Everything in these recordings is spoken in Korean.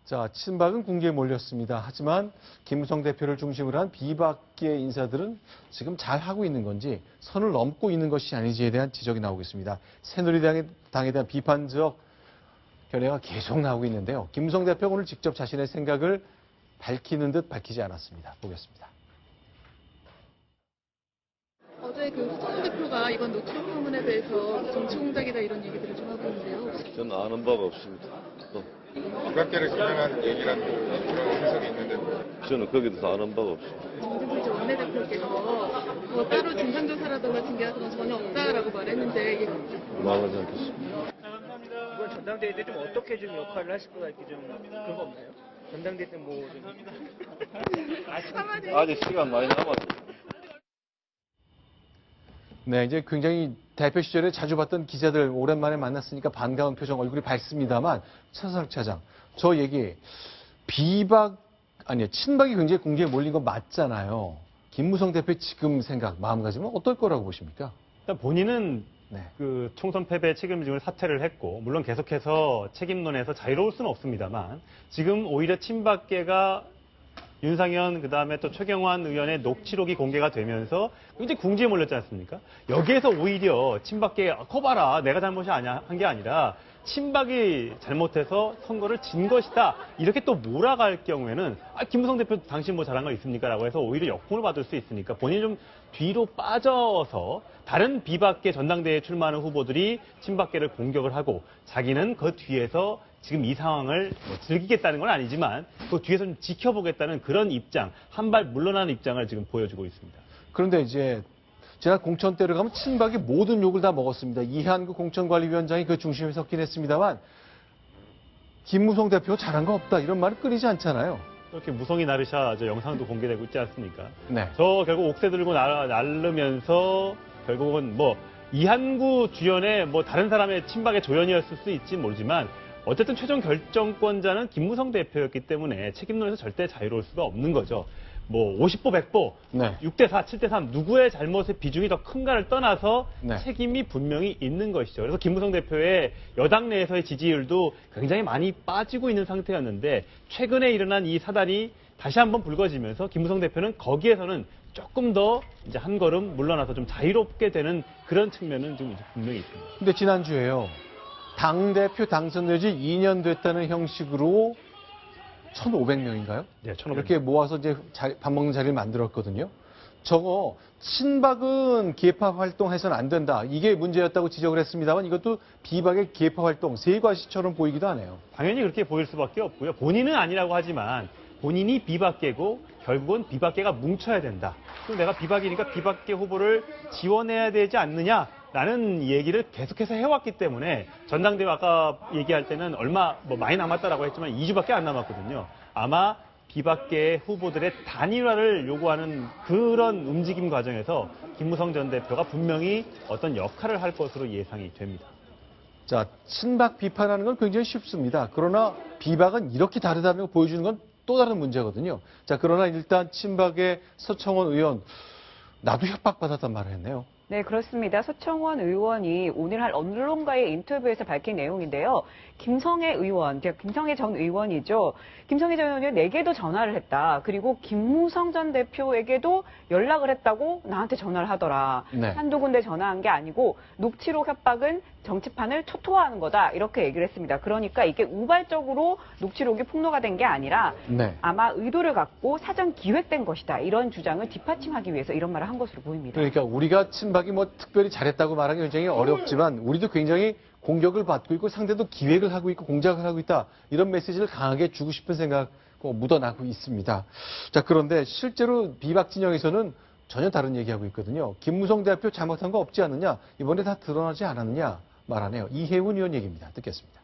자, 친박은 궁지에 몰렸습니다. 하지만 김무성 대표를 중심으로 한 비박계 인사들은 지금 잘 하고 있는 건지 선을 넘고 있는 것이 아닌지에 대한 지적이 나오고 있습니다. 새누리당에 대한 비판적 견해가 계속 나오고 있는데요. 김무성 대표가 오늘 직접 자신의 생각을 밝히는 듯 밝히지 않았습니다. 보겠습니다. 어제 수찬 대표가 이번 노출 부분에 대해서 정치 공작이다 이런 얘기들을 좀 하고 있는데요. 저는 아는 바가 없습니다. 비박계를 겨냥한 얘기라는 그런 해석이 있는데 저는 거기에 대해서 아는 바가 없습니다. 정진석 이제 원내대표께서 뭐 따로 진상조사라든가 징계라든가 전혀 없다라고 말했는데 이게 말하지 않겠습니다. 이번 전당대회 때 좀 어떻게 좀 역할을 하실 거다 이렇게 좀 그런 거 없나요? 전당대회 때 뭐 좀 아직 시간 많이 남았죠. 네, 이제 굉장히 대표 시절에 자주 봤던 기자들 오랜만에 만났으니까 반가운 표정, 얼굴이 밝습니다만 차선학 차장, 저 얘기 친박이 굉장히 궁지에 몰린 거 맞잖아요. 김무성 대표의 지금 생각, 마음가짐은 어떨 거라고 보십니까? 일단 본인은 네. 그 총선 패배 책임을 사퇴를 했고, 물론 계속해서 책임론에서 자유로울 수는 없습니다만, 지금 오히려 친박계가 윤상현, 그 다음에 또 최경환 의원의 녹취록이 공개가 되면서 굉장히 궁지에 몰렸지 않습니까? 여기에서 오히려 친박계, 커봐라, 내가 잘못이 아니야, 한 게 아니라, 친박이 잘못해서 선거를 진 것이다. 이렇게 또 몰아갈 경우에는, 김무성 대표 당신 뭐 잘한 거 있습니까? 라고 해서 오히려 역풍을 받을 수 있으니까 본인이 좀 뒤로 빠져서 다른 비박계 전당대회에 출마하는 후보들이 친박계를 공격을 하고 자기는 그 뒤에서 지금 이 상황을 뭐 즐기겠다는 건 아니지만 그 뒤에서 좀 지켜보겠다는 그런 입장, 한 발 물러나는 입장을 지금 보여주고 있습니다. 그런데 이제 지난 공천 때를 가면 친박이 모든 욕을 다 먹었습니다. 이한구 공천관리위원장이 그 중심에 섰긴 했습니다만 김무성 대표 잘한 거 없다 이런 말은 끊이지 않잖아요. 이렇게 무성이 나르샤 저 영상도 공개되고 있지 않습니까? 네. 저 결국 옥새 들고 날르면서 결국은 뭐 이한구 주연의 뭐 다른 사람의 친박의 조연이었을 수 있지 모르지만 어쨌든 최종 결정권자는 김무성 대표였기 때문에 책임론에서 절대 자유로울 수가 없는 거죠. 뭐 50보 100보, 네. 6대4, 7대3 누구의 잘못의 비중이 더 큰가를 떠나서 네. 책임이 분명히 있는 것이죠. 그래서 김무성 대표의 여당 내에서의 지지율도 굉장히 많이 빠지고 있는 상태였는데 최근에 일어난 이 사단이 다시 한번 불거지면서 김무성 대표는 거기에서는 조금 더 이제 한 걸음 물러나서 좀 자유롭게 되는 그런 측면은 좀 이제 분명히 있습니다. 근데 지난주에요. 당대표 당선 내지 2년 됐다는 형식으로 1,500명인가요? 네, 1,500명. 이렇게 모아서 이제 밥 먹는 자리를 만들었거든요. 저거 친박은 계파 활동해서는 안 된다. 이게 문제였다고 지적을 했습니다만 이것도 비박의 계파 활동, 세과시처럼 보이기도 하네요. 당연히 그렇게 보일 수밖에 없고요. 본인은 아니라고 하지만 본인이 비박계고 결국은 비박계가 뭉쳐야 된다. 그럼 내가 비박이니까 비박계 후보를 지원해야 되지 않느냐라는 얘기를 계속해서 해왔기 때문에 전당대회 아까 얘기할 때는 얼마 뭐 많이 남았다라고 했지만 2주밖에 안 남았거든요. 아마 비박계 후보들의 단일화를 요구하는 그런 움직임 과정에서 김무성 전 대표가 분명히 어떤 역할을 할 것으로 예상이 됩니다. 자, 친박 비판하는 건 굉장히 쉽습니다. 그러나 비박은 이렇게 다르다는 걸 보여주는 건 또 다른 문제거든요. 자, 그러나 일단 친박의 서청원 의원, 나도 협박받았단 말을 했네요. 네, 그렇습니다. 서청원 의원이 오늘 할 언론과의 인터뷰에서 밝힌 내용인데요. 김성애 전 의원이죠. 김성애 전 의원이 4개도 전화를 했다. 그리고 김무성 전 대표에게도 연락을 했다고 나한테 전화를 하더라. 네. 한두 군데 전화한 게 아니고 녹취록 협박은 정치판을 초토화하는 거다. 이렇게 얘기를 했습니다. 그러니까 이게 우발적으로 녹취록이 폭로가 된 게 아니라 네. 아마 의도를 갖고 사전 기획된 것이다. 이런 주장을 뒷받침하기 위해서 이런 말을 한 것으로 보입니다. 그러니까 우리가 친박이 뭐 특별히 잘했다고 말하기 굉장히 어렵지만 우리도 굉장히 공격을 받고 있고 상대도 기획을 하고 있고 공작을 하고 있다. 이런 메시지를 강하게 주고 싶은 생각 묻어나고 있습니다. 자, 그런데 실제로 비박 진영에서는 전혀 다른 얘기하고 있거든요. 김무성 대표 잘못한 거 없지 않느냐. 이번에 다 드러나지 않았느냐 말하네요. 이혜훈 의원 얘기입니다. 듣겠습니다.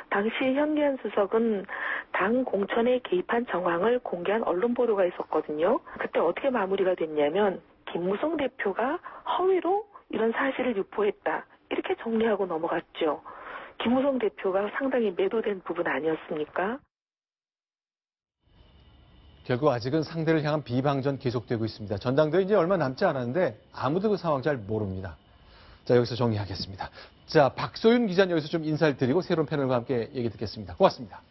당시 현기현 수석은 당 공천에 개입한 정황을 공개한 언론 보도가 있었거든요. 그때 어떻게 마무리가 됐냐면 김무성 대표가 허위로 이런 사실을 유포했다. 이렇게 정리하고 넘어갔죠. 김무성 대표가 상당히 매도된 부분 아니었습니까? 결국 아직은 상대를 향한 비방전 계속되고 있습니다. 전당대회 이제 얼마 남지 않았는데 아무도 그 상황 잘 모릅니다. 자, 여기서 정리하겠습니다. 자, 박소윤 기자는 여기서 좀 인사를 드리고 새로운 패널과 함께 얘기 듣겠습니다. 고맙습니다.